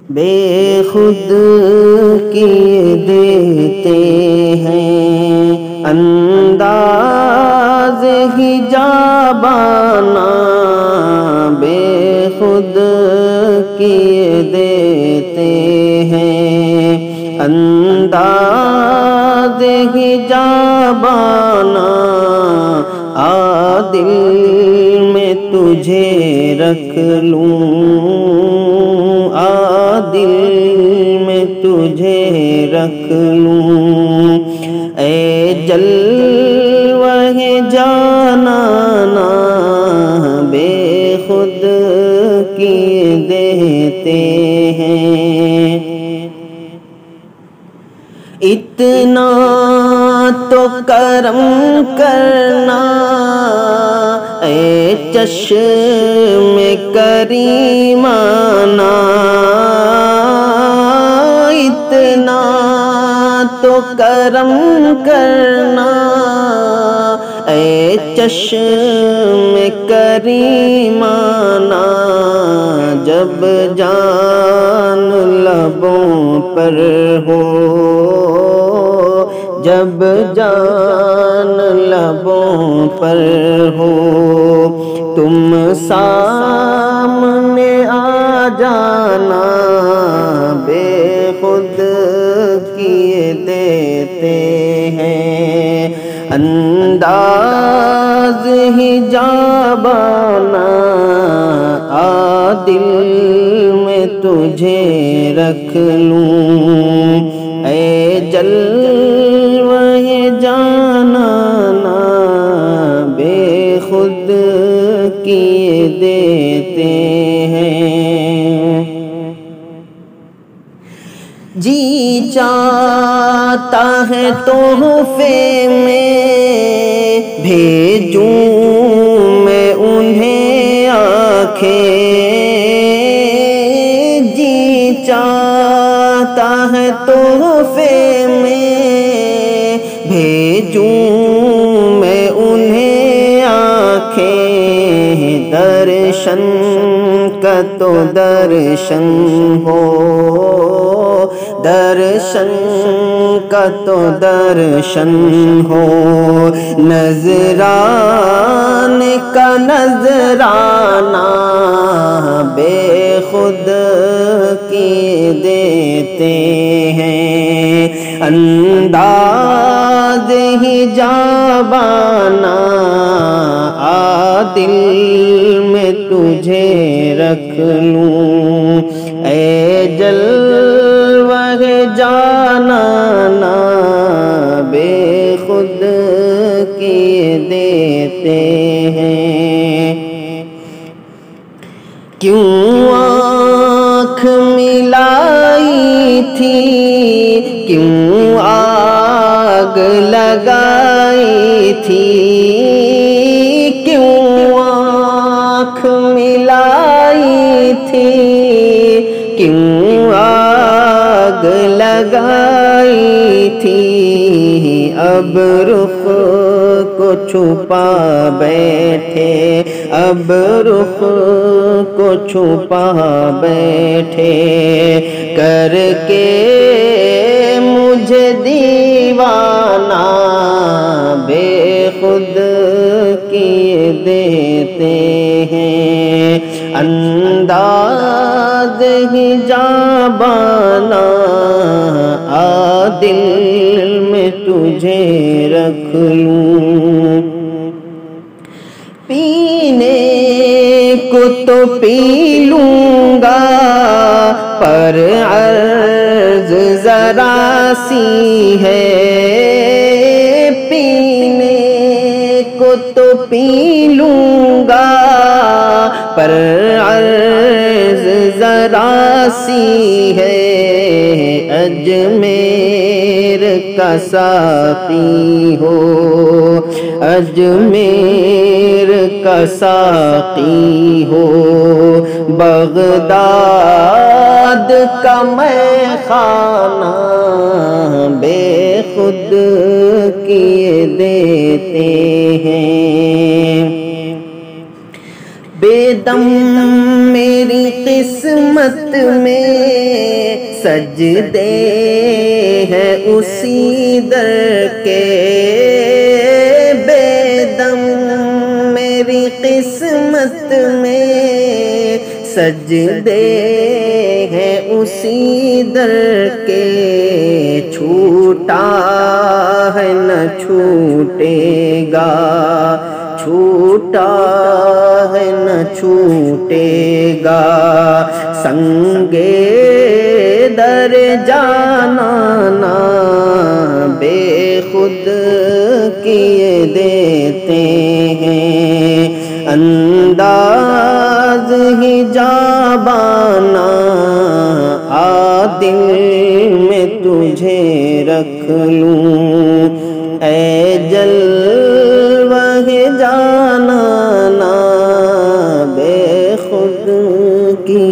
بے خود کیے دیتے ہیں انداز حجابانہ، بے خود کیے دیتے ہیں انداز حجابانہ، دل میں تجھے رکھ لوں، دل میں تجھے رکھ لوں، اے جلوہ جانانا بے خود کیے دیتے ہیں۔ اتنا تو کرم کرنا اے چشم کریمانہ، اتنا تو کرم کرنا اے چشم کریمانہ، جب جان لبوں پر ہو، جب جان لبوں پر ہو، تم سامنے آ جانا، بے خود کیے دیتے ہیں انداز حجابانہ، دل میں تجھے رکھ لوں، اے جلوہ جانانا بے خود کیے دیتے ہیں۔ جی چاہتا ہے تحفے میں بھیجوں میں انہیں آنکھیں، جی چاہتا ہے تحفے میں بھیجوں میں انہیں آنکھیں، درشن کا تو درشن ہو، درشن کا تو درشن ہو، نذران کا نذرانہ بے خود کیے دیتے ہیں انداز حجابانہ، دل میں تجھے رکھ لوں، اے جلوہ جانانا بے خود کیے دیتے ہیں۔ کیوں آنکھ ملائی تھی، کیوں آگ لگائی تھی، کیوں آنکھ ملائی تھی، کیوں آگ لگائی تھی، اب رخ کو چھپا بیٹھے، اب رخ کو چھپا بیٹھے، کر کے مجھے دیوانہ بے خود کیے دیتے ہیں انداز حجابانہ، دل میں تجھے رکھ لوں، پینے کو تو پی لوں گا پر عرض ذرا سی ہے، پینے کو تو پی لوں گا پر عرض ذرا سی ہے، اجمیر کا ساقی ہو، اجمیر کا ساقی ہو، بغداد کا میں خانہ بے خود کیے دیتے ہیں۔ بے دم میری قسمت میں سجدے ہیں اسی در کے بے دم میری قسمت میں، سجدے ہیں اسی در کے، چھوٹا ہے نہ چھوٹے گا، چھوٹا ہے نہ چھوٹے گا، سنگے در جانا نا بے خود کیے دیتے ہیں، انداز ہی جابانا آ دل میں تجھے رکھ لوں، اے جلوہ جانا نا بے خود کی